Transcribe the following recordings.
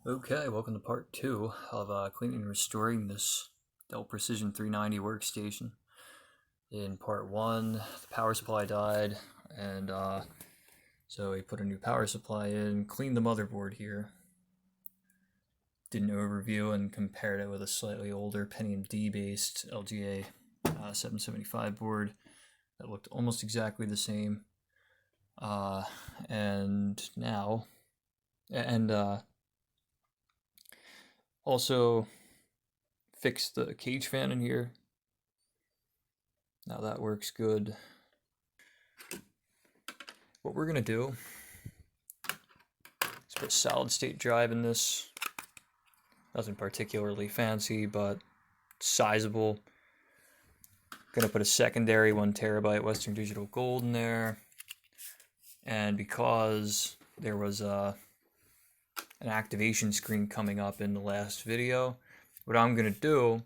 Okay, welcome to part 2 of cleaning and restoring this Dell Precision 390 workstation. In part 1, the power supply died, and so we put a new power supply in, cleaned the motherboard here, did an overview and compared it with a slightly older Pentium D based LGA 775 board that looked almost exactly the same. Also fixed the cage fan in here. Now that works good. What we're gonna do is put a solid state drive in this. Nothing particularly fancy, but sizable. Gonna put a secondary 1 terabyte Western Digital Gold in there. And because there was an activation screen coming up in the last video, what I'm gonna do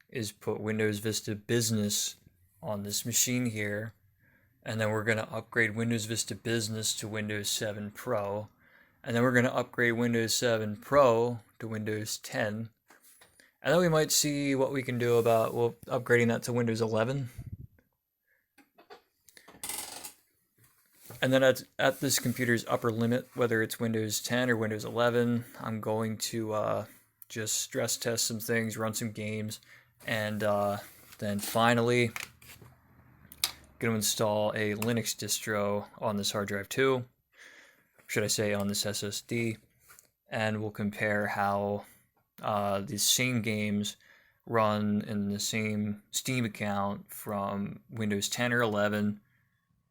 is put Windows Vista Business on this machine here, and then we're gonna upgrade Windows Vista Business to Windows 7 Pro, and then we're gonna upgrade Windows 7 Pro to Windows 10, and then we might see what we can do about upgrading that to Windows 11. And then at this computer's upper limit, whether it's Windows 10 or Windows 11, I'm going to just stress test some things, run some games, and then finally going to install a Linux distro on this hard drive too, should I say on this SSD, and we'll compare how these same games run in the same Steam account from Windows 10 or 11,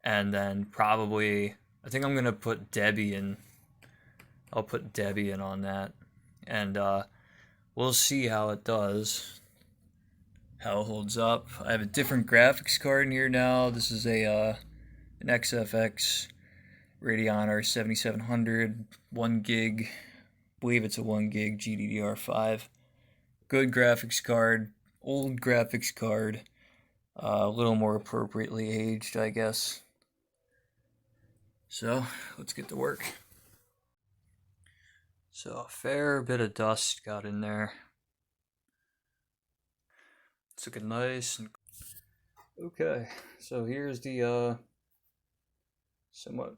and then probably, I think I'm going to put Debian. I'll put Debian on that, and we'll see how it does, how it holds up. I have a different graphics card in here now. This is an XFX Radeon R7700, 1 gig, I believe it's a 1 gig GDDR5. Good graphics card, old graphics card, a little more appropriately aged, I guess. So, let's get to work. So, a fair bit of dust got in there. It's looking nice and okay. So here's the somewhat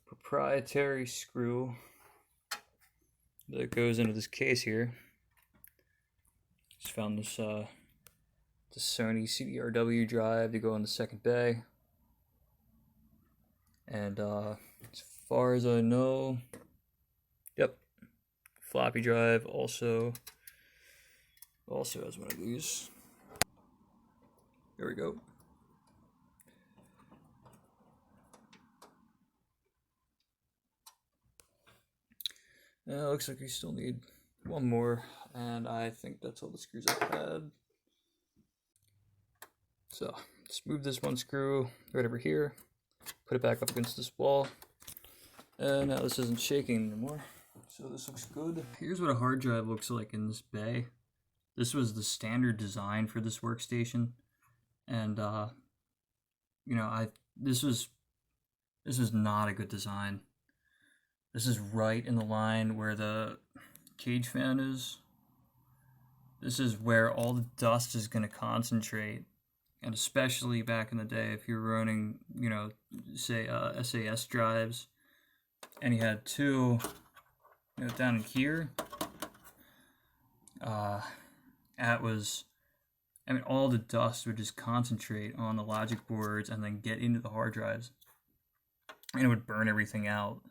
proprietary screw that goes into this case here. Just found this the Sony CDRW drive to go on the second bay, and as far as I know, yep, floppy drive also has one of these. There we go. Looks like we still need one more, and I think that's all the screws I've had. So, just move this one screw right over here, put it back up against this wall, and now this isn't shaking anymore, so this looks good. Here's what a hard drive looks like in this bay. This was the standard design for this workstation, and this was not a good design. This is right in the line where the cage fan is. This is where all the dust is going to concentrate, and especially back in the day, if you're running, say SAS drives, and you had two, down in here, all the dust would just concentrate on the logic boards and then get into the hard drives, and it would burn everything out.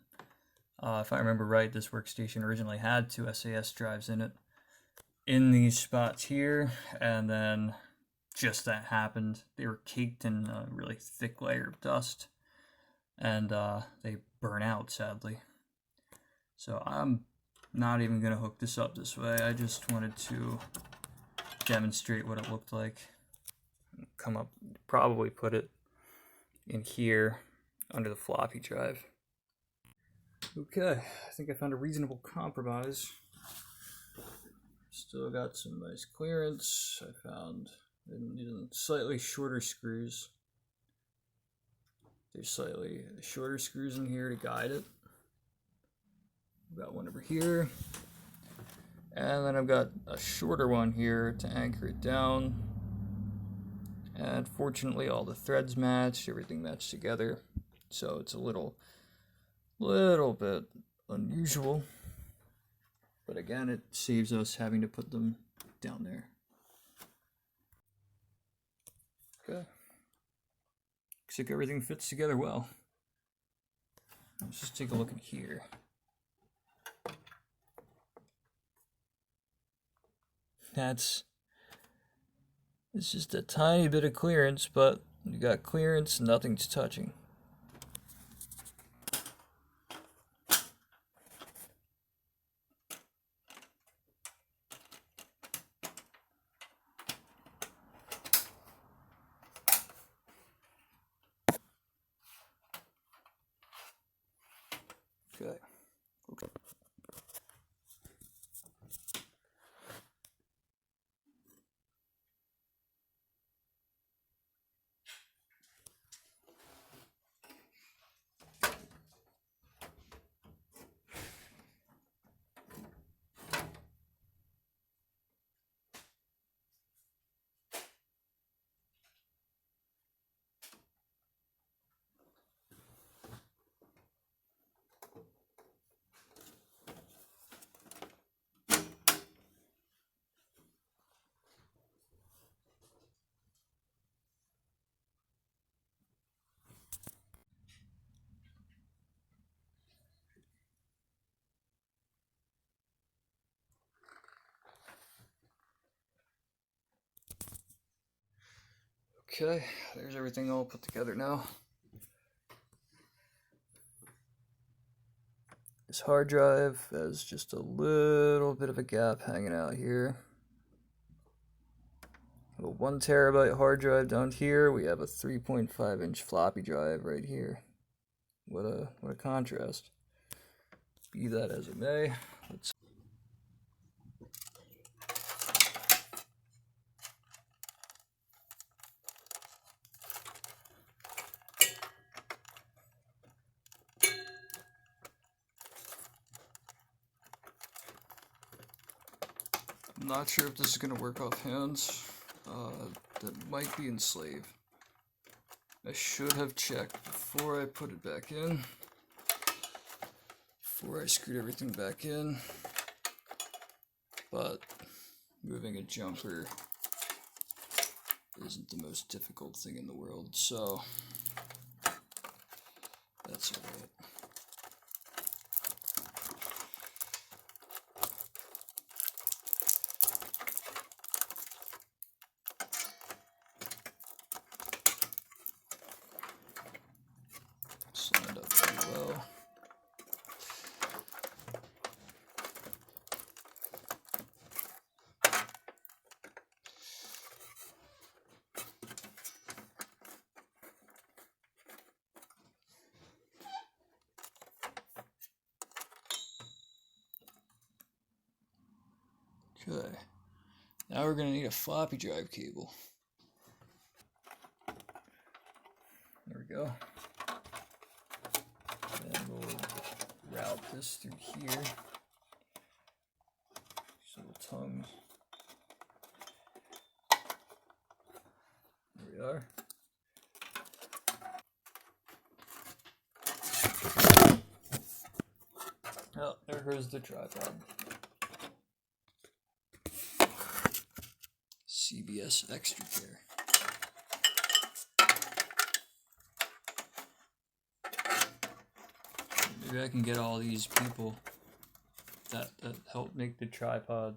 If I remember right, this workstation originally had 2 SAS drives in it, in these spots here, and then just that happened. They were caked in a really thick layer of dust, and they burn out, sadly. So I'm not even going to hook this up this way. I just wanted to demonstrate what it looked like. Come up, probably put it in here under the floppy drive. Okay, I think I found a reasonable compromise. Still got some nice clearance. I found slightly shorter screws. There's slightly shorter screws in here to guide it. got one over here. And then I've got a shorter one here to anchor it down. And fortunately all the threads match, everything matched together. So it's a little bit unusual. But again, it saves us having to put them down there. Okay. Looks like everything fits together well. Let's just take a look in here. It's just a tiny bit of clearance, but you got clearance, nothing's touching. Okay. Okay, there's everything all put together now. This hard drive has just a little bit of a gap hanging out here. A 1 terabyte hard drive down here. We have a 3.5 inch floppy drive right here. What a contrast. Be that as it may, let's I'm not sure if this is going to work off hands. That might be enslaved. I should have checked before I put it back in. Before I screwed everything back in. But moving a jumper isn't the most difficult thing in the world, so that's alright. Lined up pretty well. Okay, now we're going to need a floppy drive cable. There we go. And we'll route this through here. These little tongues. There we are. Oh, there goes the tripod. CBS Extra Care. Maybe I can get all these people that help make the tripod.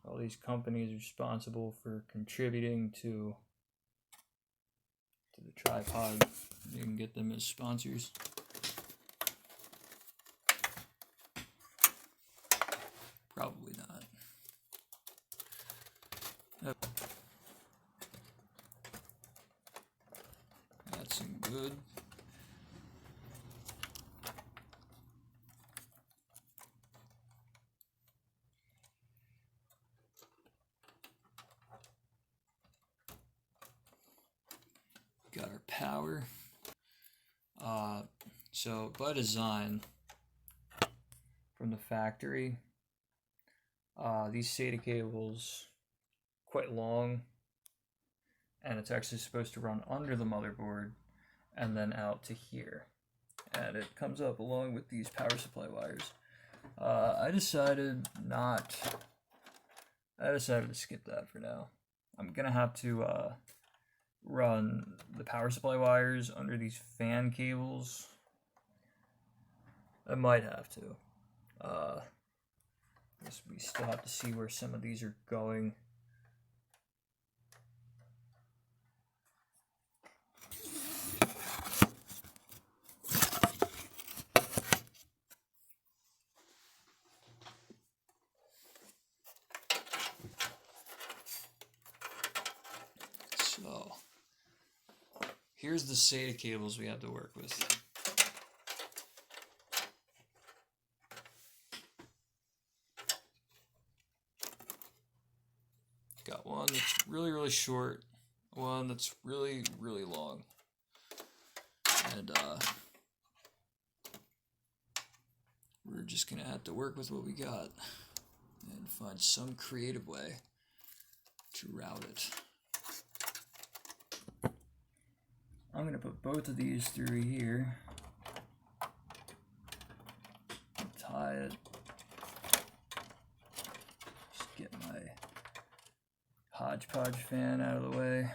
All these companies responsible for contributing to the tripod. You can get them as sponsors. Probably not. That's good. Got our power. So by design, from the factory. These SATA cables quite long, and it's actually supposed to run under the motherboard and then out to here, and it comes up along with these power supply wires. I decided to skip that for now. I'm gonna have to run the power supply wires under these fan cables. I might have to. Guess we still have to see where some of these are going. So, here's the SATA cables we have to work with. Got one that's really, really short, one that's really, really long. And we're just gonna have to work with what we got and find some creative way to route it. I'm gonna put both of these through here, tie it, just get my hodgepodge fan out of the way.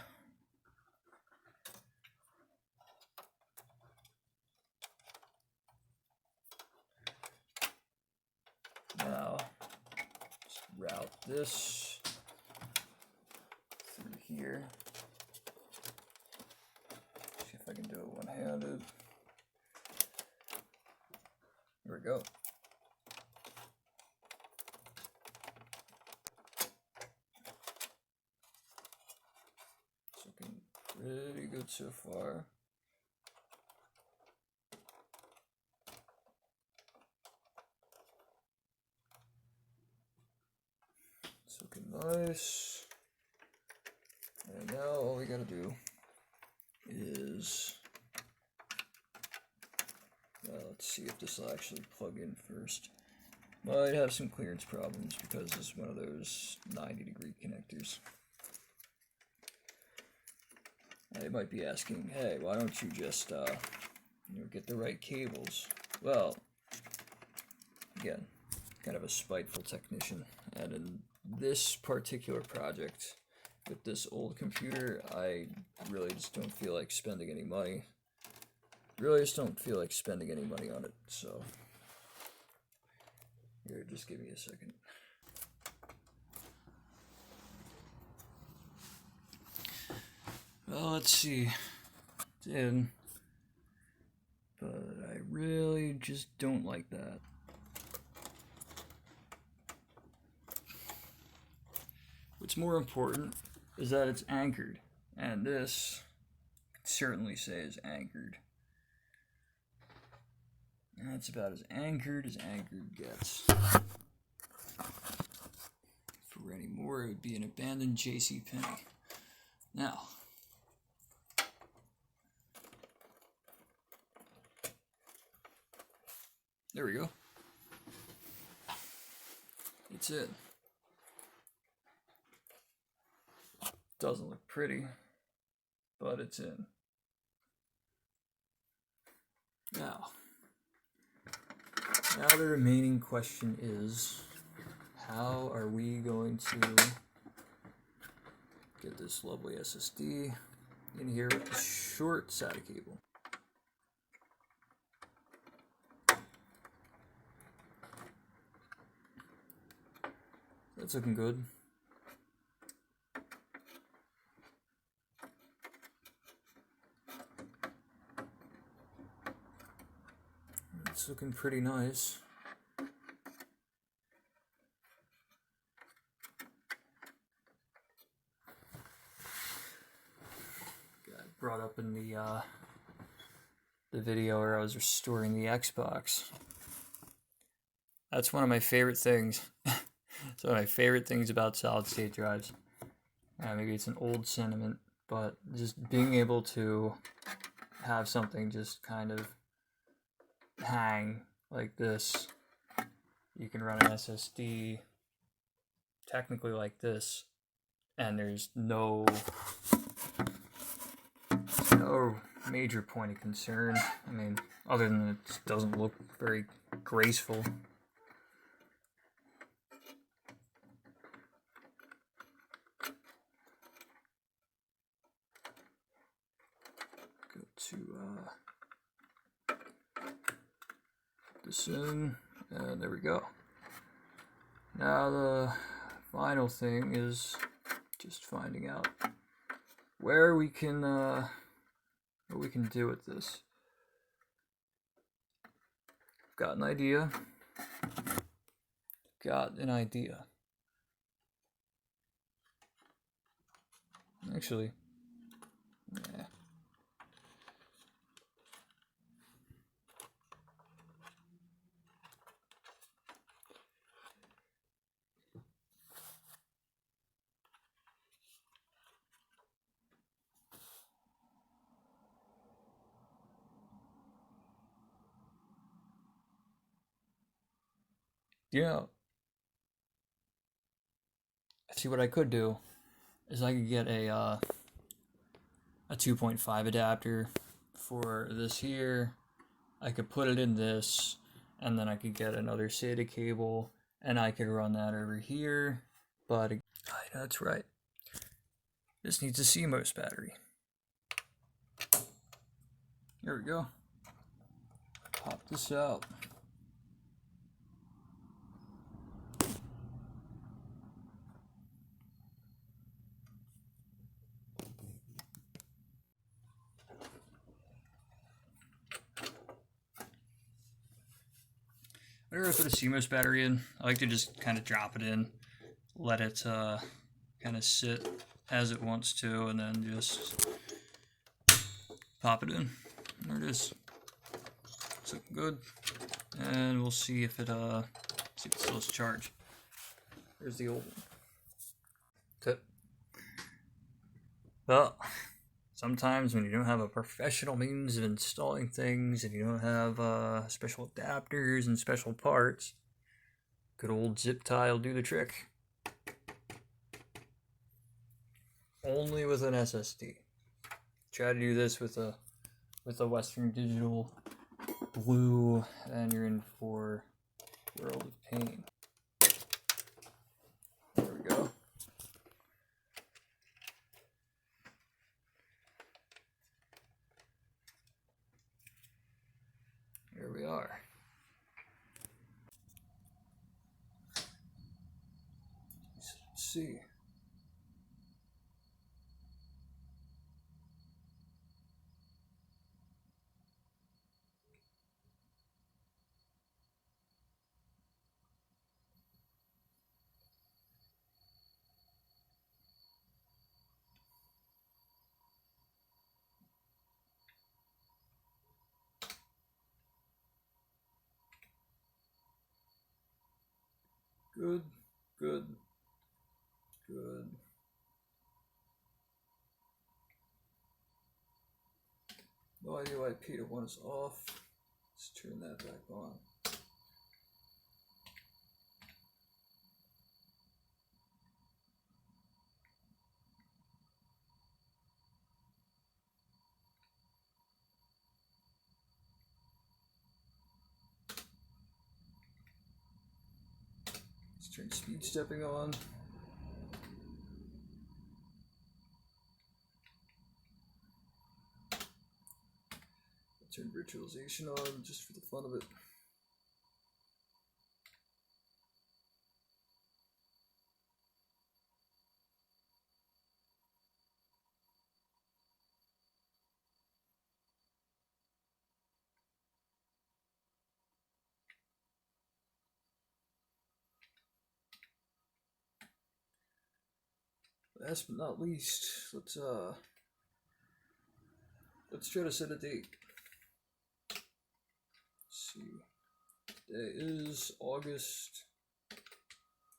Now, just route this through here. See if I can do it one-handed. There we go. It's looking pretty good so far. It's looking nice. And now all we gotta do is, let's see if this will actually plug in first. Might have some clearance problems because it's one of those 90-degree connectors. They might be asking, hey, why don't you just get the right cables? Well, again, kind of a spiteful technician, and in this particular project with this old computer, I really just don't feel like spending any money. Really just don't feel like spending any money on it, so here, just give me a second. Well, let's see. It's in, but I really just don't like that. What's more important is that it's anchored, and this certainly says anchored. And that's about as anchored gets. For any more, it would be an abandoned JCPenney. Now, there we go. It's in. Doesn't look pretty, but it's in. Now the remaining question is, how are we going to get this lovely SSD in here with the short SATA cable? That's looking good. It's looking pretty nice. Got brought up in the video where I was restoring the Xbox. That's one of my favorite things. It's one of my favorite things about solid state drives. Maybe it's an old sentiment, but just being able to have something just kind of hang like this you can run an SSD technically like this, and there's no major point of concern. I mean, other than it doesn't look very graceful. Go to this in, and there we go. Now the final thing is just finding out where we can what we can do with this. Got an idea. Actually, yeah. Yeah. See, what I could do is I could get a 2.5 adapter for this here. I could put it in this, and then I could get another SATA cable, and I could run that over here. But that's right. This needs a CMOS battery. There we go. Pop this out. Whenever I put a CMOS battery in, I like to just kind of drop it in, let it kind of sit as it wants to, and then just pop it in. There it is. It's looking good, and we'll see if it still has charge. There's the old one. Tip. Well, sometimes when you don't have a professional means of installing things and you don't have special adapters and special parts, good old zip tie will do the trick. Only with an SSD. Try to do this with a Western Digital Blue, and you're in for a world of pain. There we go. Here we are. Let's see. Good, good, good. No idea why Peter 1 is off. Let's turn that back on. Let's turn speed stepping on. Turn virtualization on just for the fun of it. Last but not least, let's try to set a date. Let's see. Today is August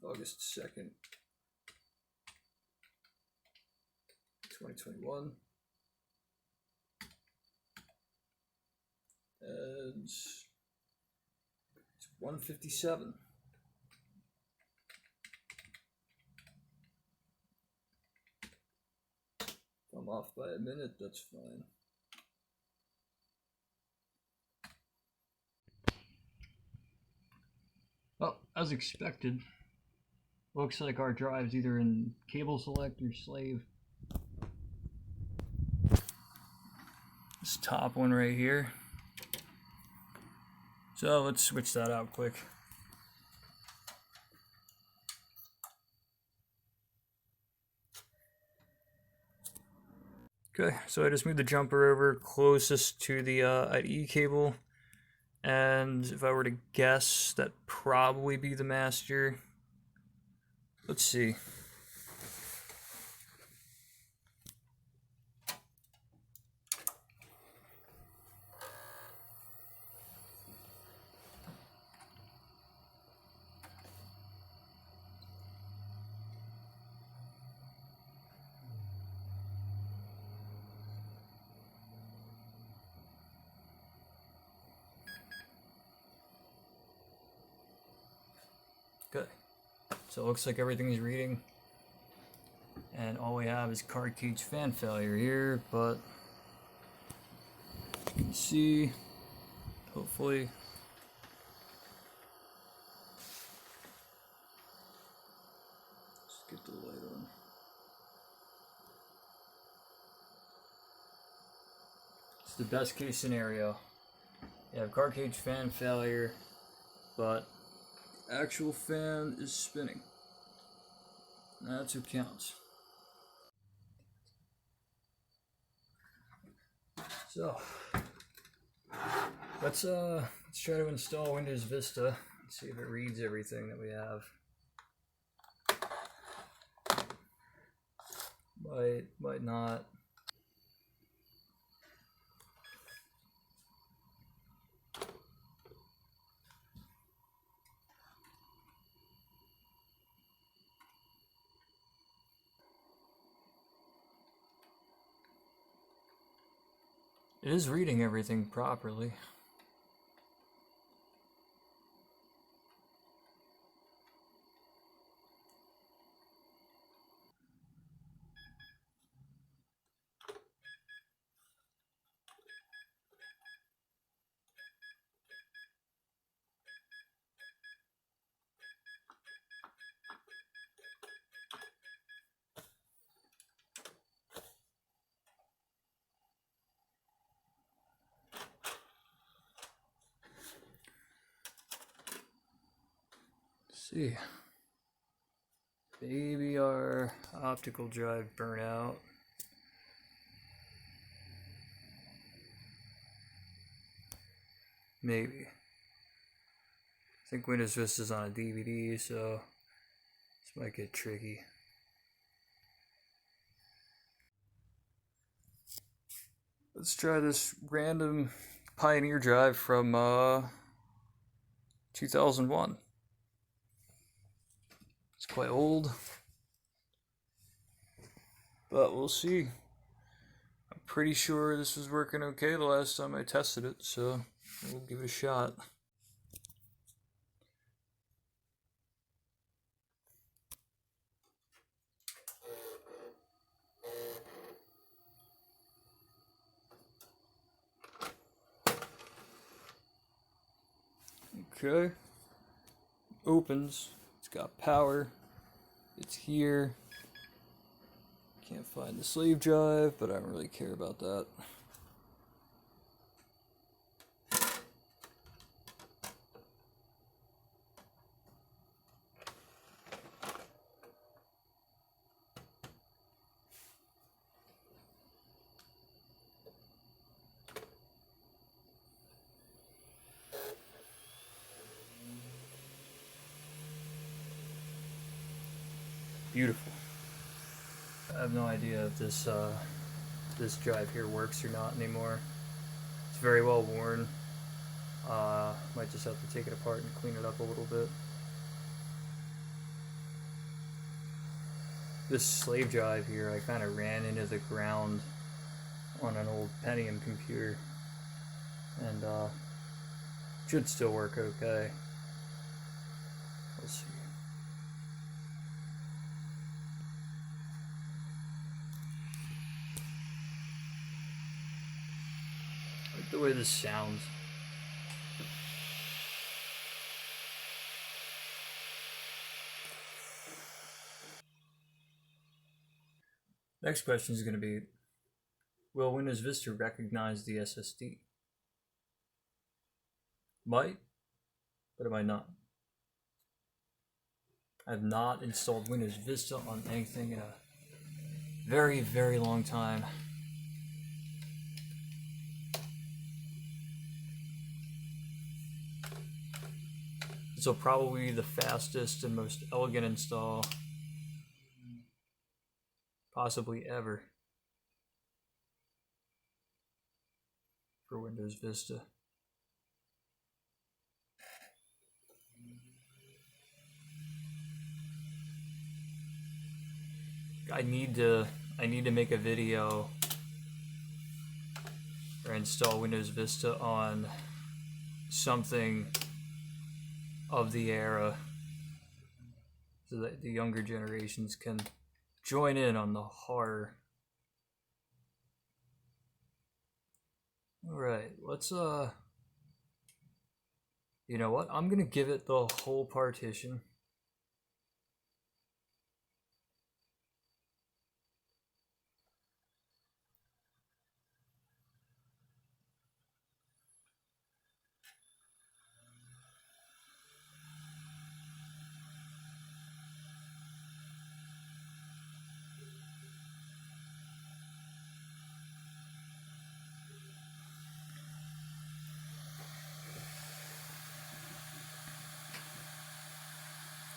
2nd, 2021. And it's 1:57. I'm off by a minute, that's fine. Well, as expected, looks like our drive's either in cable select or slave. This top one right here. So let's switch that out quick. Okay, so I just moved the jumper over closest to the IDE cable, and if I were to guess, that'd probably be the master. Let's see. Good. So it looks like everything's reading. And all we have is card cage fan failure here, but you can see, hopefully, let's get the light on. It's the best case scenario. You have card cage fan failure, but actual fan is spinning. That's what counts. So let's try to install Windows Vista. Let's see if it reads everything that we have. Might not. It is reading everything properly. See, maybe our optical drive burnout. Maybe. I think Windows Vista is on a DVD, so this might get tricky. Let's try this random Pioneer drive from 2001. It's quite old, but we'll see. I'm pretty sure this was working okay the last time I tested it, so we'll give it a shot. Okay, opens. It's got power. It's here. Can't find the slave drive, but I don't really care about that. Beautiful. I have no idea if this this drive here works or not anymore. It's very well worn. Might just have to take it apart and clean it up a little bit. This slave drive here, I kind of ran into the ground on an old Pentium computer, and should still work okay. We'll see. the way this sounds. Next question is going to be, will Windows Vista recognize the SSD? Might, but it might not. I've not installed Windows Vista on anything in a very, very long time. This will probably be the fastest and most elegant install possibly ever for Windows Vista. I need to make a video or install Windows Vista on something of the era so that the younger generations can join in on the horror. Alright, let's you know what? I'm gonna give it the whole partition.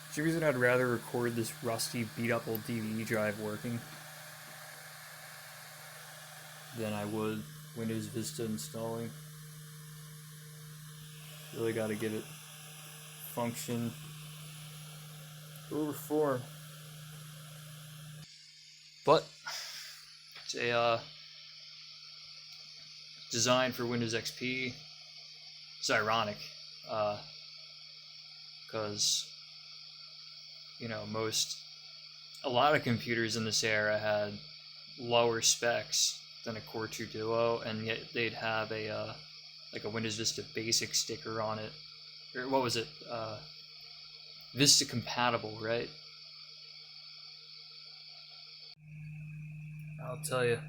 For some reason, I'd rather record this rusty, beat-up old DVD drive working than I would Windows Vista installing. Really got to give it function over form. But it's a design for Windows XP. It's ironic because you know, a lot of computers in this era had lower specs than a Core 2 Duo, and yet they'd have a like a Windows Vista Basic sticker on it, or what was it? Vista compatible, right? I'll tell you,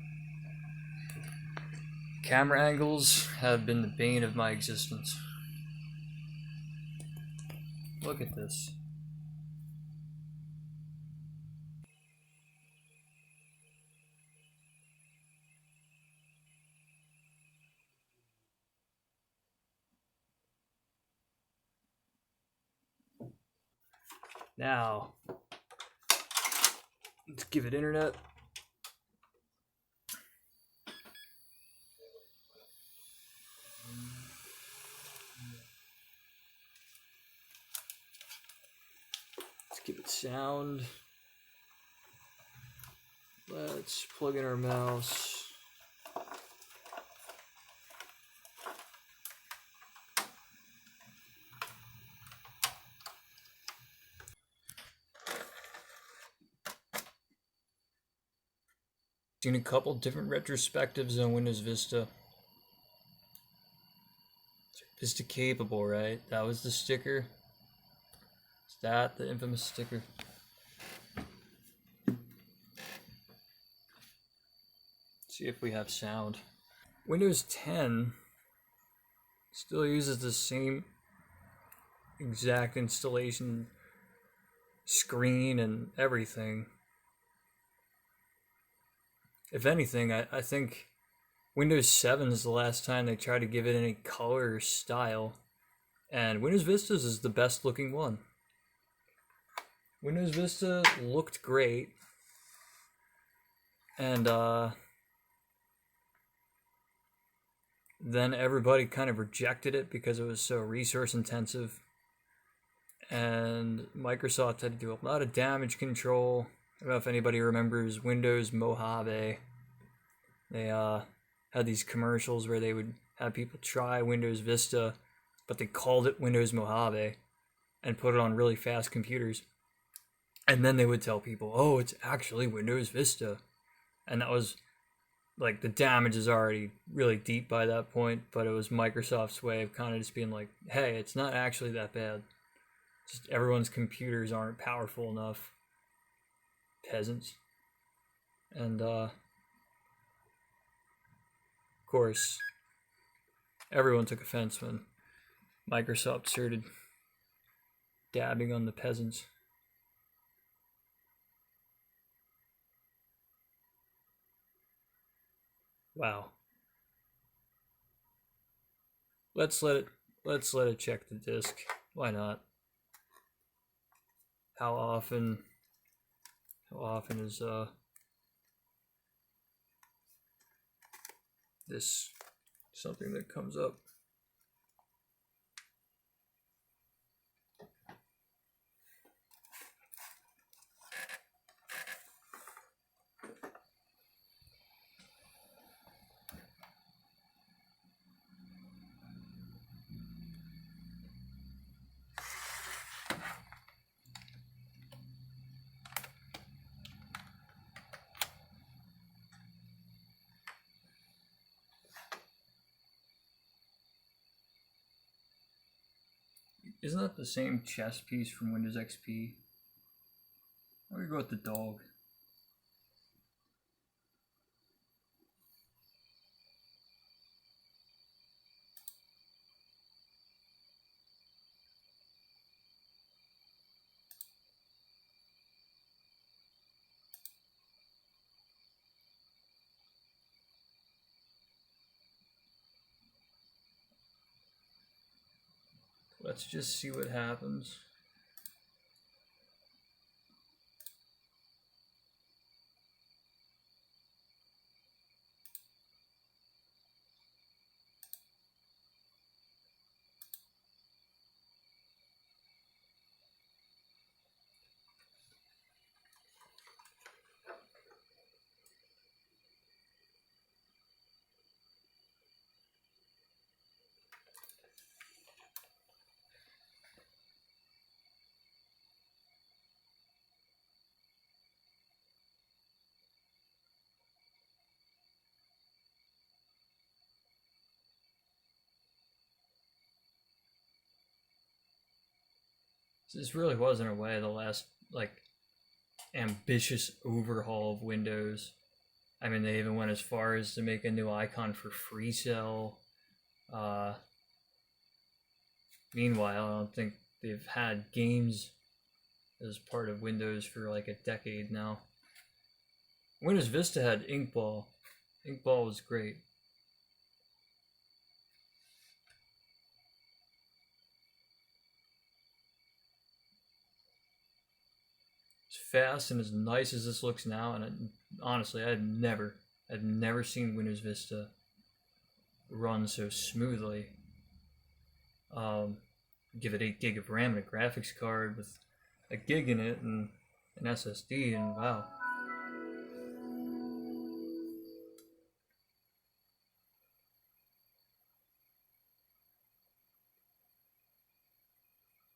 camera angles have been the bane of my existence. Look at this. Now, let's give it internet. Let's give it sound. Let's plug in our mouse. Seen a couple different retrospectives on Windows Vista. Vista capable, right? That was the sticker. Is that the infamous sticker? See if we have sound. Windows 10 still uses the same exact installation screen and everything. If anything, I think Windows 7 is the last time they tried to give it any color or style, and Windows Vista's is the best looking one. Windows Vista looked great, and then everybody kind of rejected it because it was so resource intensive, and Microsoft had to do a lot of damage control. I don't know if anybody remembers Windows Mojave. They had these commercials where they would have people try Windows Vista, but they called it Windows Mojave and put it on really fast computers. And then they would tell people, oh, it's actually Windows Vista. And that was like the damage is already really deep by that point, but it was Microsoft's way of kind of just being like, hey, it's not actually that bad. Just everyone's computers aren't powerful enough. Peasants. And of course, everyone took offense when Microsoft started dabbing on the peasants. Wow. Let's let it check the disk. Why not? How often is this something that comes up? Isn't that the same chess piece from Windows XP? I'm gonna go with the dog. Let's just see what happens. This really was, in a way, the last like ambitious overhaul of Windows. I mean, they even went as far as to make a new icon for FreeCell. Meanwhile, I don't think they've had games as part of Windows for like a decade now. Windows Vista had Inkball. Inkball was great. As fast and as nice as this looks now, and honestly, I'd never seen Windows Vista run so smoothly. Give it 8 gig of RAM and a graphics card with a gig in it and an SSD, and wow.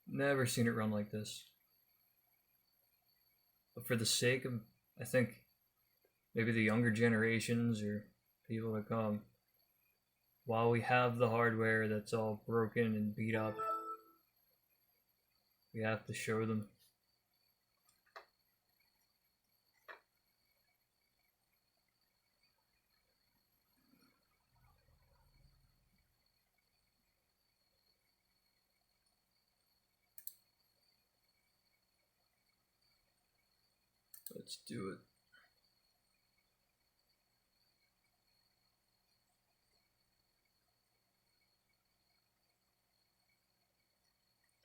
Never seen it run like this. But for the sake of, I think, maybe the younger generations or people that come, while we have the hardware that's all broken and beat up, we have to show them. Let's do it.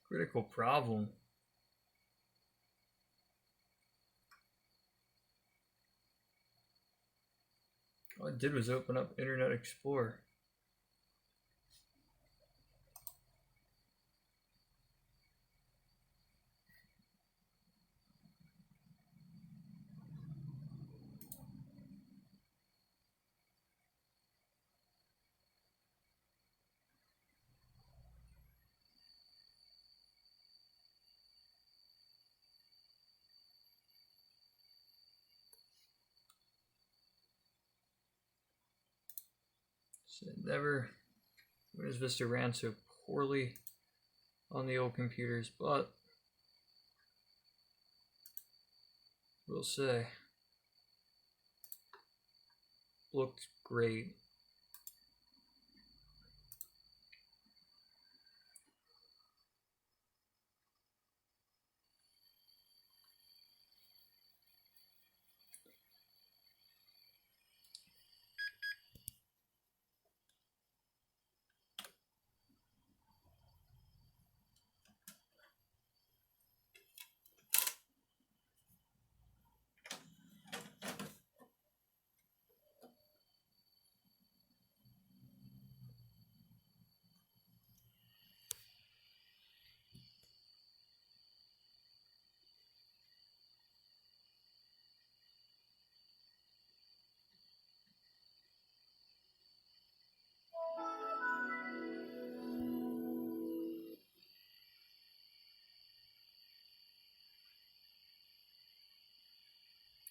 Critical problem. All I did was open up Internet Explorer. So Windows Vista ran so poorly on the old computers, but we'll say looked great.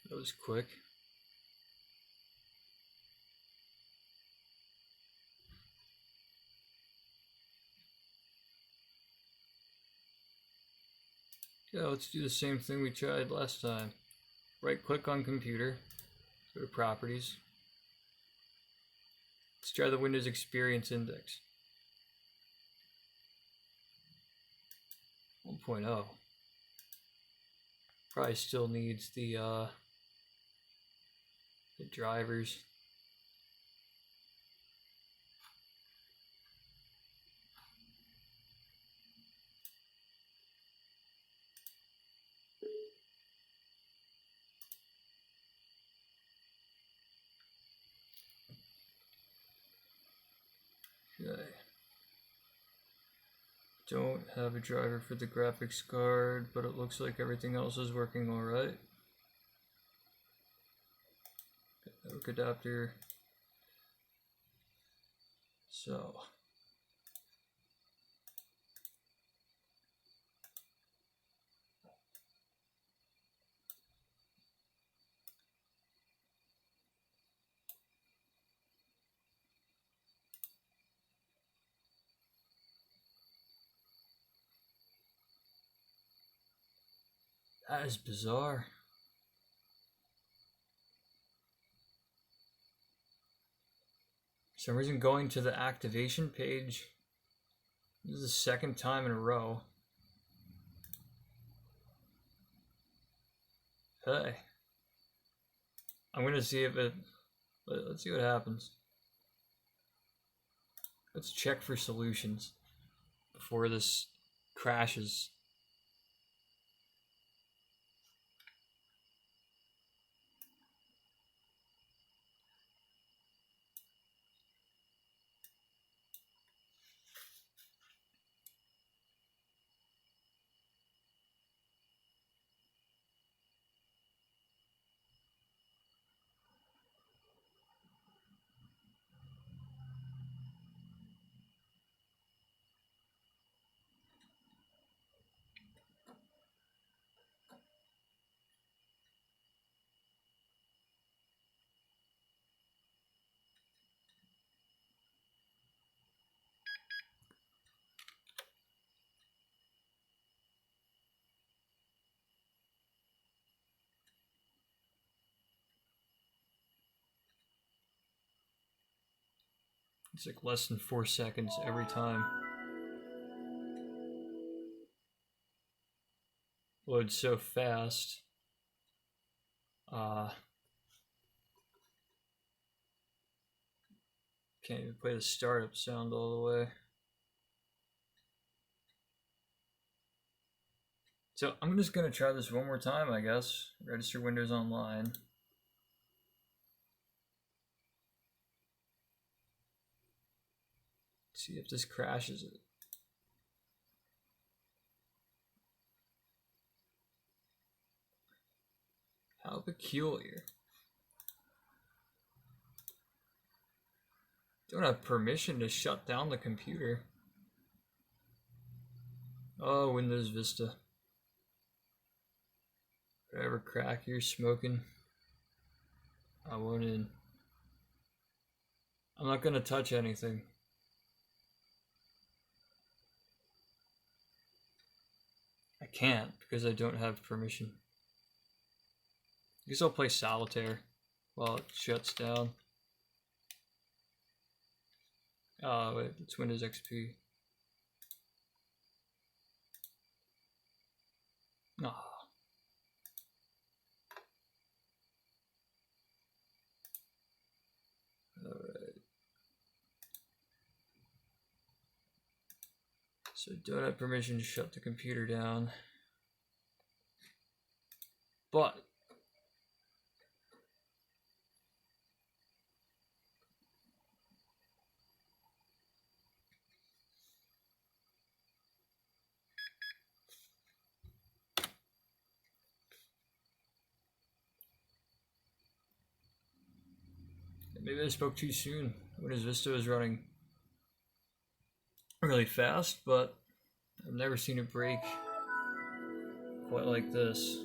That was quick. Yeah, let's do the same thing we tried last time. Right click on computer, go to properties. Let's try the Windows Experience Index. 1.0. Probably still needs the drivers. Okay. Don't have a driver for the graphics card, but it looks like everything else is working alright. Network adapter. So that is bizarre. For some reason, going to the activation page, this is the second time in a row. Hey, I'm gonna see if it, let's see what happens. Let's check for solutions before this crashes. It's like less than 4 seconds every time. Loads so fast. Can't even play the startup sound all the way. So I'm just gonna try this one more time, I guess. Register Windows Online. See if this crashes it. How peculiar. Don't have permission to shut down the computer. Oh, Windows Vista. Whatever crack you're smoking, I want in. I'm not gonna touch anything. I can't because I don't have permission. I guess I'll play solitaire while it shuts down. Oh wait, it's Windows XP. Ah. Alright. So don't have permission to shut the computer down. But maybe I spoke too soon. Windows Vista is running really fast, but I've never seen it break quite like this.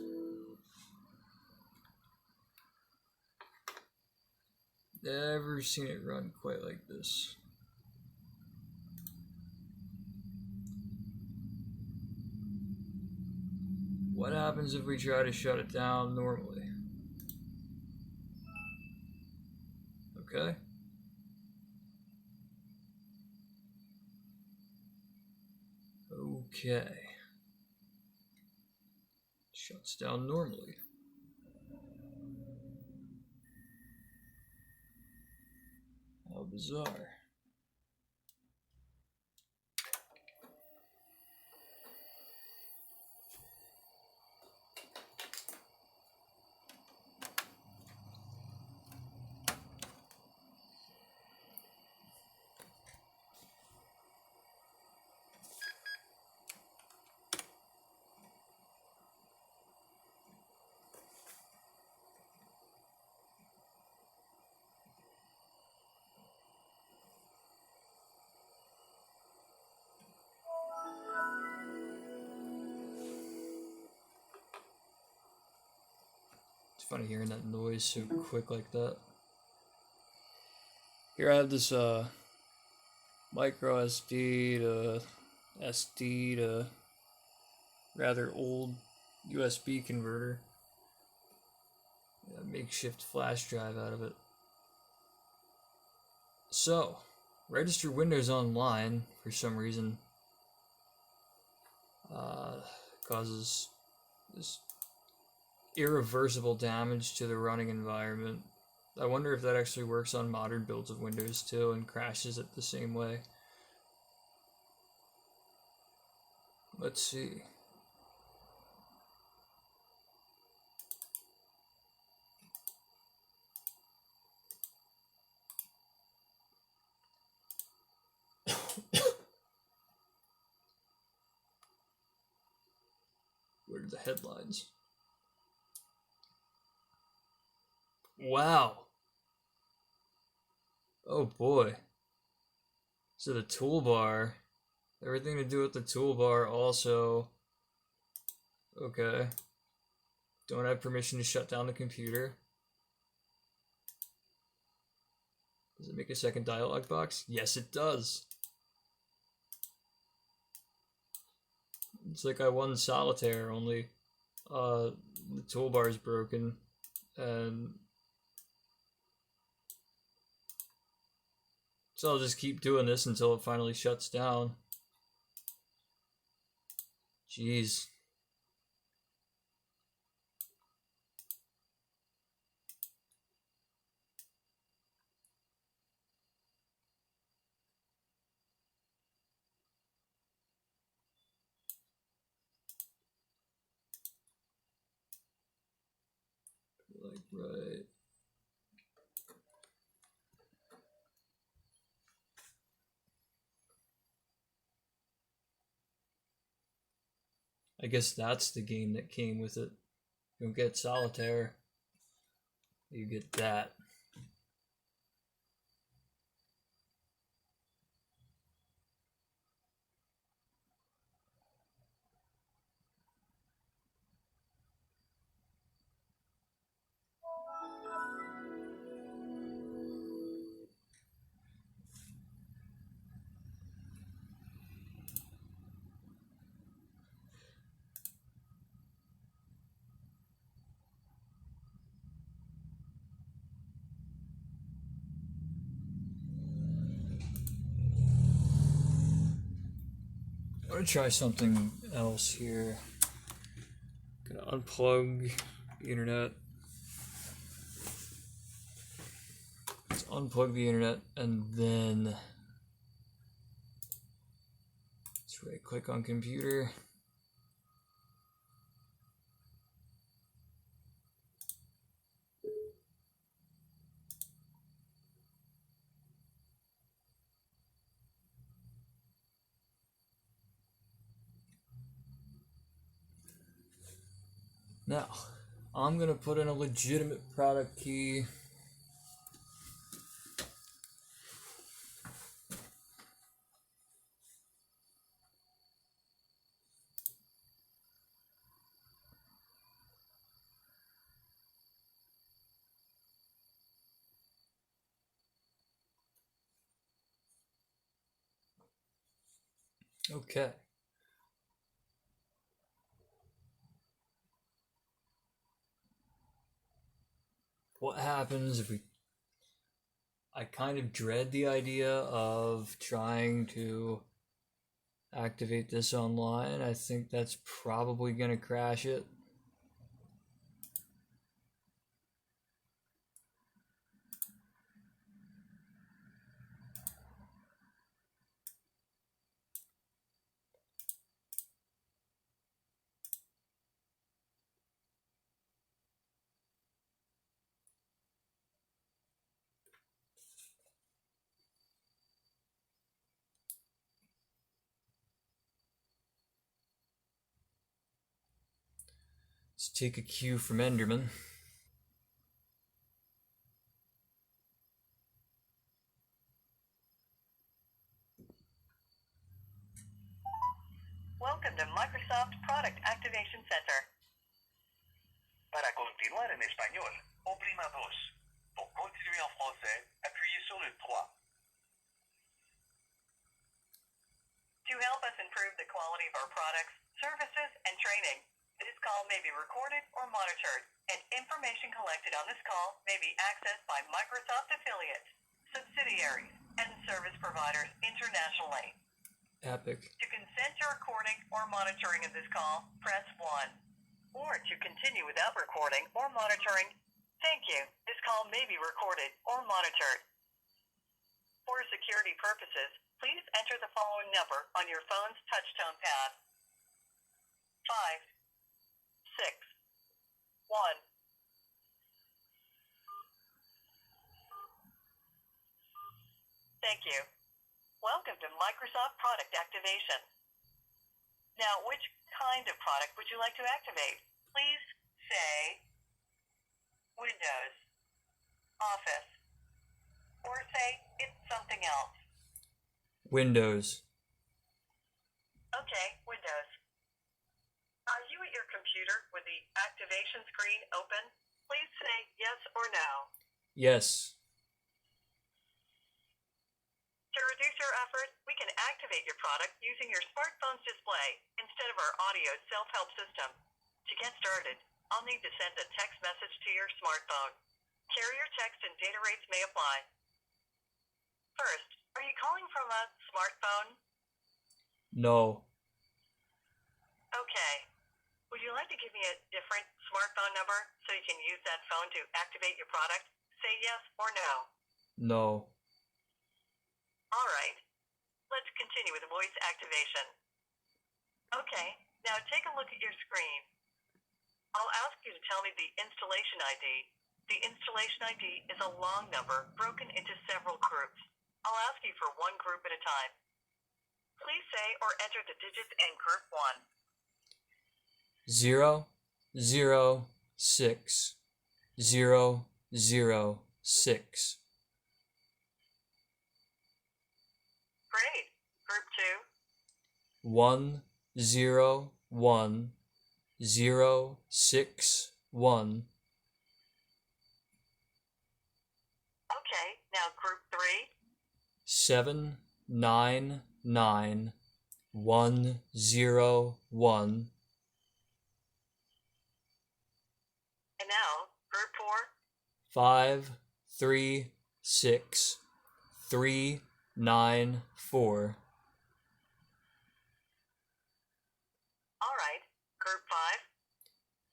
Never seen it run quite like this. What happens if we try to shut it down normally? Okay. Okay. Shuts down normally. How bizarre. It's funny hearing that noise so quick like that. Here I have this micro SD to SD to rather old USB converter. A makeshift flash drive out of it. So, register Windows Online for some reason causes this irreversible damage to the running environment. I wonder if that actually works on modern builds of Windows too and crashes it the same way. Let's see. Where are the headlines? Wow. Oh boy. So the toolbar, everything to do with the toolbar also. Okay. Don't have permission to shut down the computer. Does it make a second dialog box? Yes, it does. It's like I won solitaire, only the toolbar is broken, and so I'll just keep doing this until it finally shuts down. Jeez. Like, right. I guess that's the game that came with it. You don't get solitaire, you get that. gonna try something else here. Gonna unplug the internet. Let's unplug the internet and then let's right click on computer. Now, I'm gonna put in a legitimate product key. Okay. What happens if I kind of dread the idea of trying to activate this online. I think that's probably going to crash it. Let's take a cue from Enderman. Welcome to Microsoft Product Activation Center. Para continuar en español, oprima 2. Pour continuer en français, appuyez sur le 3. To help us improve the quality of our products, services, and training, this call may be recorded or monitored, and information collected on this call may be accessed by Microsoft affiliates, subsidiaries, and service providers internationally. Epic. To consent to recording or monitoring of this call, press 1. Or to continue without recording or monitoring, thank you. This call may be recorded or monitored. For security purposes, please enter the following number on your phone's touchtone pad. 5, 6, 1. Thank you. Welcome to Microsoft Product Activation. Now, which kind of product would you like to activate? Please say Windows, Office, or say it's something else. Windows. Okay, Windows. Are you at your computer with the activation screen open? Please say yes or no. Yes. To reduce your effort, we can activate your product using your smartphone's display instead of our audio self-help system. To get started, I'll need to send a text message to your smartphone. Carrier text and data rates may apply. First, are you calling from a smartphone? No. Okay. Would you like to give me a different smartphone number so you can use that phone to activate your product? Say yes or no. No. All right. Let's continue with voice activation. Okay, now take a look at your screen. I'll ask you to tell me the installation ID. The installation ID is a long number broken into several groups. I'll ask you for one group at a time. Please say or enter the digits in group 1. 0, 0, 6, 0, 0, 6. Great. Group 2. 1, 0, 1, 0, 6, 1. Okay, now group 3. 7, 9, 9, 1, 0, 1. And now group 4. 5, 3, 6, 3, 9, 4. right. Group 5.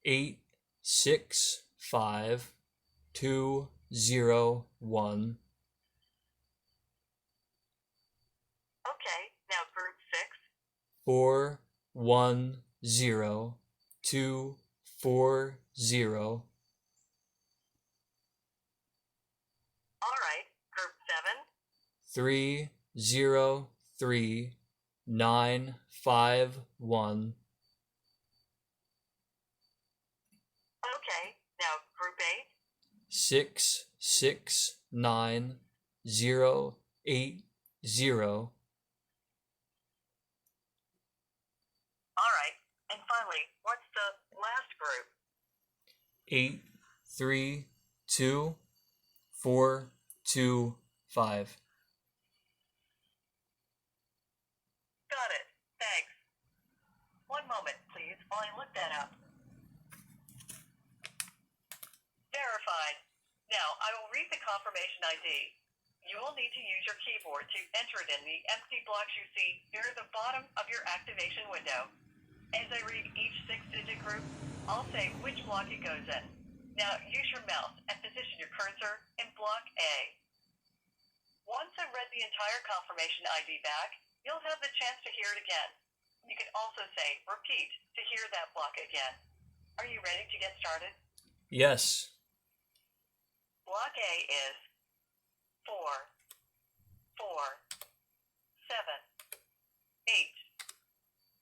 865201. Okay, now group 6. 410240. All right. Group 7. 303951. Okay, now group 8. 669080. All right. And finally, what's the last group? 832425. Got it. Thanks. One moment, please, while I look that up. Verified. Now, I will read the confirmation ID. You will need to use your keyboard to enter it in the empty blocks you see near the bottom of your activation window. As I read each 6-digit group, I'll say which block it goes in. Now, use your mouse and position your cursor in block A. Once I've read the entire confirmation ID back, you'll have the chance to hear it again. You can also say repeat to hear that block again. Are you ready to get started? Yes. Block A is 4, 4, 7, 8,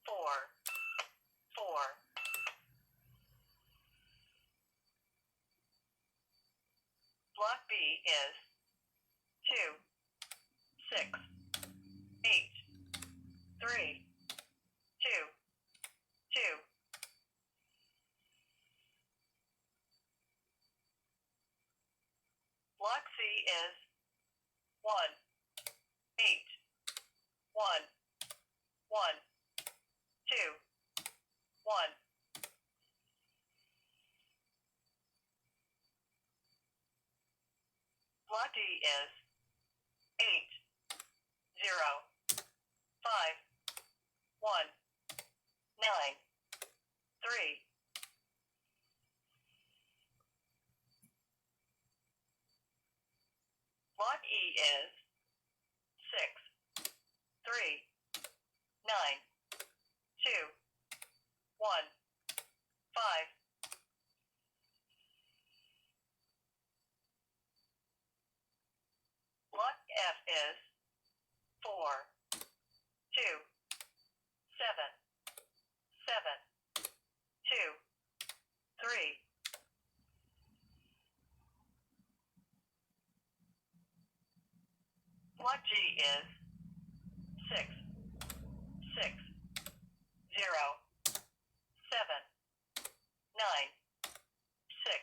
4, 4. Block B is 2, 6, 8, 3, 2, 2. Block C is 1, 8, 1, 1, 2, 1. Block D is 8, 0, 5, 1, 9, 3. Block E is 6, 3, 9, 2, 1, 5. Block F is 4, 2, 7, 7, 2, 3. Block G is 6, 6, 0, 7, 9, 6.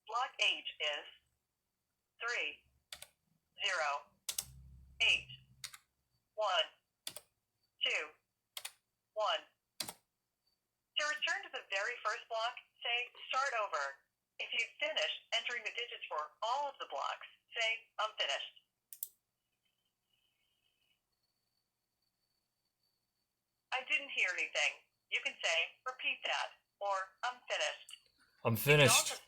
Block H is 3, 0, 8, 1, 2, 1. To return to the very first block, say start over. If you've finished entering the digits for all of the blocks, say I'm finished. I didn't hear anything. You can say repeat that or I'm finished. I'm finished.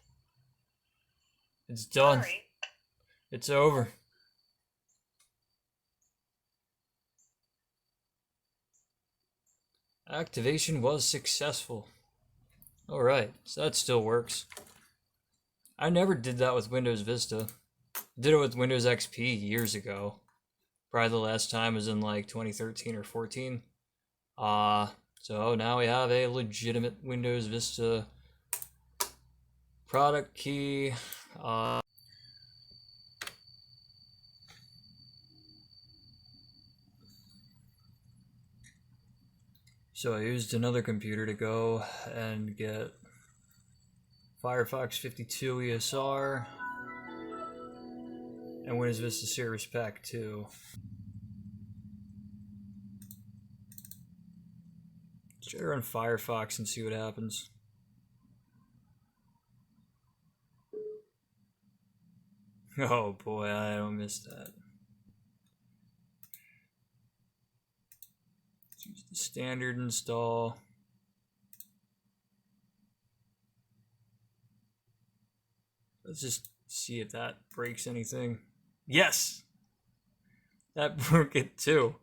It's done. Sorry. It's over. Activation was successful. Alright, so that still works. I never did that with Windows Vista. I did it with Windows XP years ago. Probably the last time was in like 2013 or 14. So now we have a legitimate Windows Vista product key. So I used another computer to go and get Firefox 52 ESR and Windows Vista Service Pack 2. Let's try to run Firefox and see what happens. Oh boy, I don't miss that. Use the standard install. Let's just see if that breaks anything. Yes! That broke it too.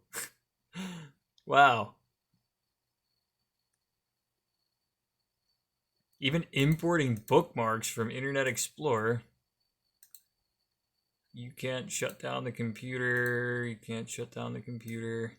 Wow. Even importing bookmarks from Internet Explorer. You can't shut down the computer. You can't shut down the computer.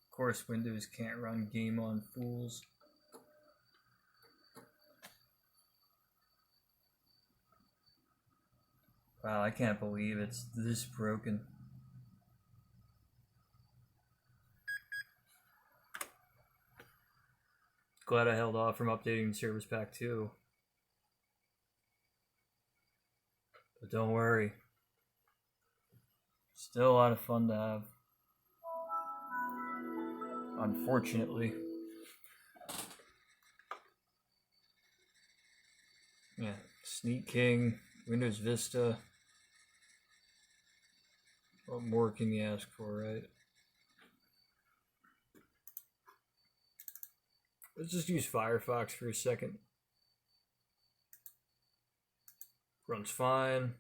Of course, Windows can't run Game on Fools. Wow, I can't believe it's this broken. Glad I held off from updating Service Pack 2. But don't worry. Still a lot of fun to have. Unfortunately. Yeah, Sneak King, Windows Vista. What more can you ask for, right? Let's just use Firefox for a second. Runs fine.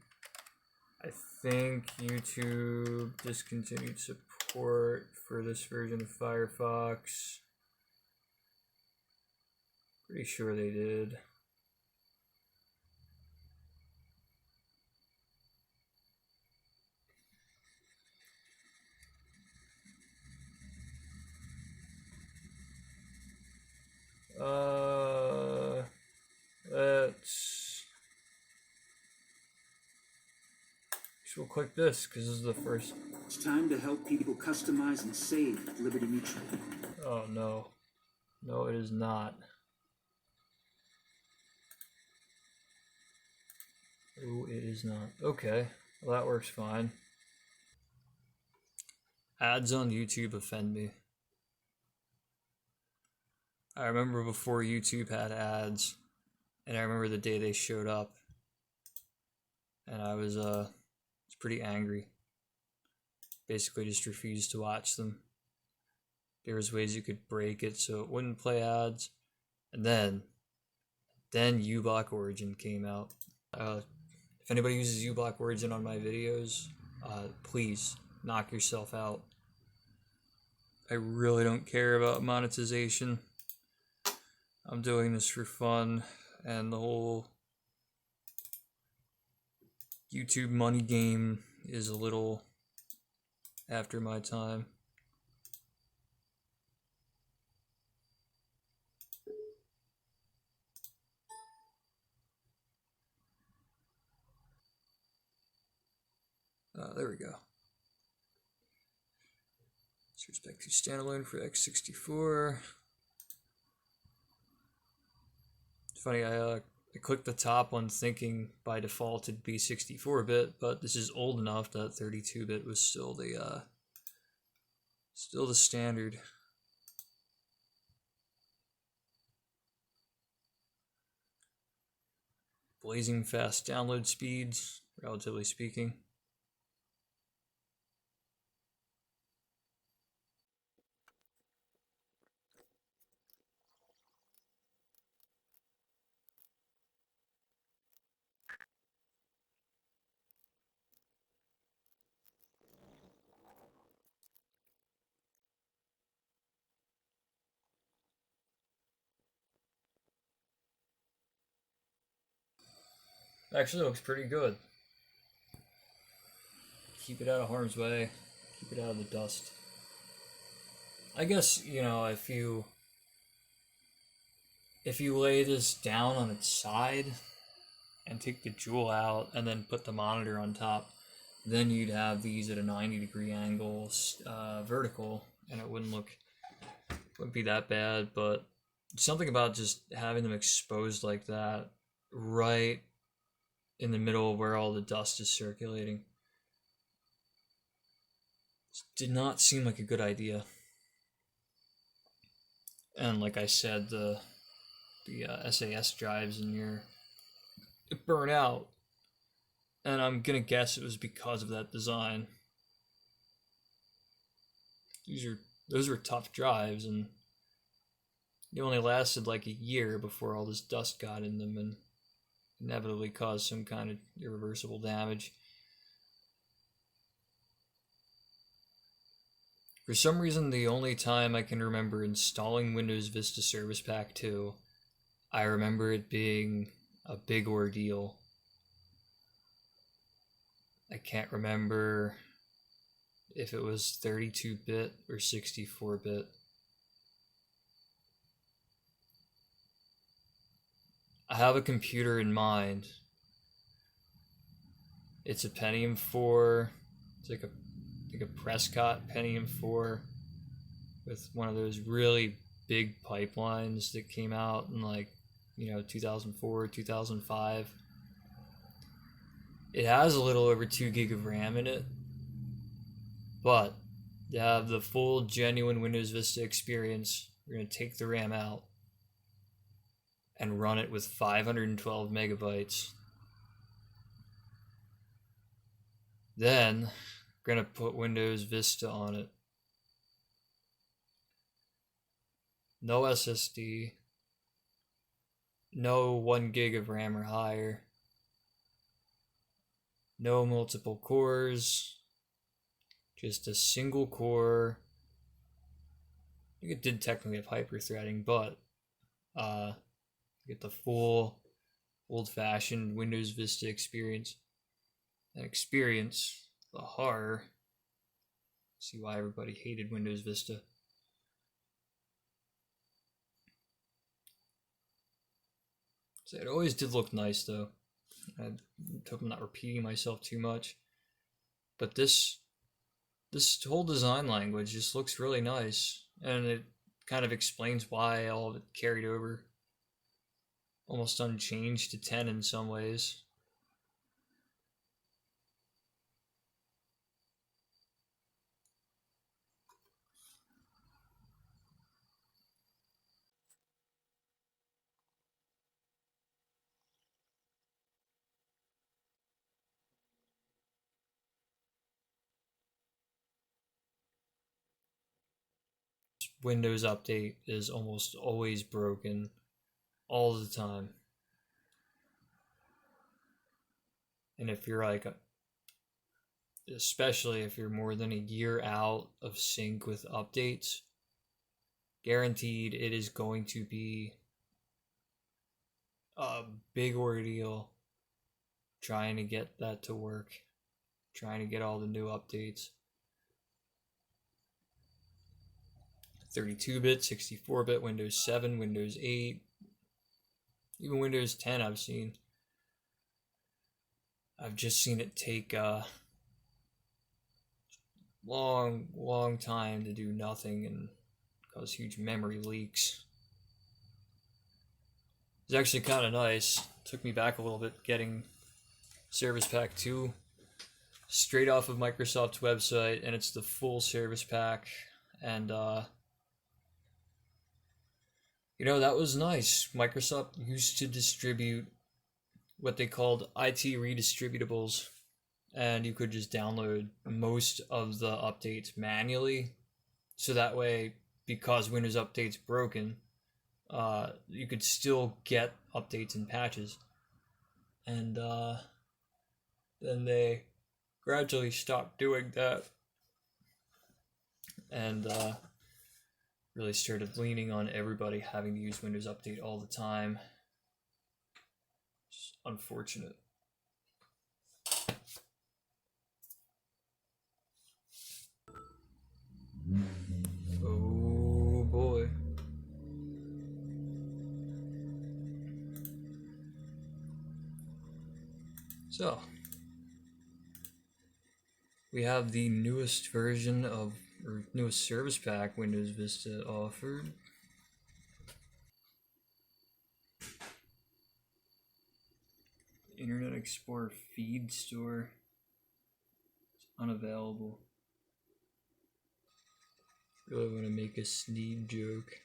I think YouTube discontinued support for this version of Firefox. Pretty sure they did. We'll click this because this is the first. It's time to help people customize and save at Liberty Mutual. Oh no. No, it is not. Oh, it is not. Okay. Well, that works fine. Ads on YouTube offend me. I remember before YouTube had ads, and I remember the day they showed up, and I was pretty angry. Basically just refused to watch them. There was ways you could break it so it wouldn't play ads. And then uBlock Origin came out. If anybody uses uBlock Origin on my videos, please knock yourself out. I really don't care about monetization. I'm doing this for fun, and the whole YouTube money game is a little after my time. There we go. Respect to standalone for x64. It's funny, I clicked the top one thinking by default it'd be 64-bit, but this is old enough that 32-bit was still the standard. Blazing fast download speeds, relatively speaking. Actually looks pretty good. Keep it out of harm's way. Keep it out of the dust. I guess, you know, if you lay this down on its side, and take the jewel out and then put the monitor on top, then you'd have these at a 90-degree angle, vertical, and it wouldn't be that bad. But something about just having them exposed like that, right in the middle of where all the dust is circulating, did not seem like a good idea. And like I said, the SAS drives in here, it burn out, and I'm gonna guess it was because of that design. Those were tough drives, and they only lasted like a year before all this dust got in them and inevitably caused some kind of irreversible damage. For some reason, the only time I can remember installing Windows Vista Service Pack 2, I remember it being a big ordeal. I can't remember if it was 32-bit or 64-bit. I have a computer in mind. It's a Pentium 4. It's like a Prescott Pentium 4 with one of those really big pipelines that came out in 2004, 2005. It has a little over 2 gig of RAM in it, but to have the full genuine Windows Vista experience, we're going to take the RAM out and run it with 512 megabytes. Then we're going to put Windows Vista on it. No SSD, no 1 gig of RAM or higher, no multiple cores, just a single core. I think it did technically have hyper-threading, but get the full old-fashioned Windows Vista experience. And experience the horror. See why everybody hated Windows Vista. So it always did look nice, though. I hope I'm not repeating myself too much. But this whole design language just looks really nice, and it kind of explains why all of it carried over almost unchanged to 10 in some ways. Windows Update is almost always broken all the time. And if you're especially if you're more than a year out of sync with updates, guaranteed it is going to be a big ordeal trying to get that to work, trying to get all the new updates. 32-bit, 64-bit, Windows 7, Windows 8, even Windows 10 I've seen. I've just seen it take a long time to do nothing and cause huge memory leaks. It's actually kind of nice. Took me back a little bit getting Service Pack 2 straight off of Microsoft's website, and it's the full Service Pack, and that was nice. Microsoft used to distribute what they called IT redistributables, and you could just download most of the updates manually. So that way, because Windows Update's broken, you could still get updates and patches. And then they gradually stopped doing that and really started leaning on everybody having to use Windows Update all the time. It's unfortunate. Oh boy. So, we have the newest version of, or newest service pack Windows Vista offered. Internet Explorer feed store is unavailable. Really want to make a Sneed joke,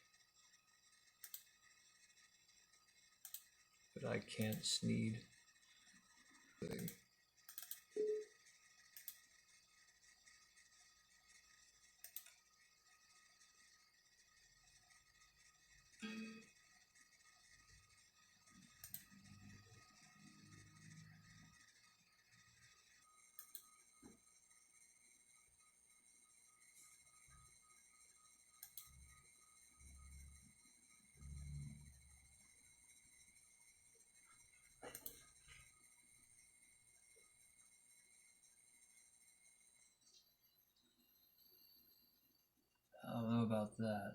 but I can't Sneed. I don't know about that.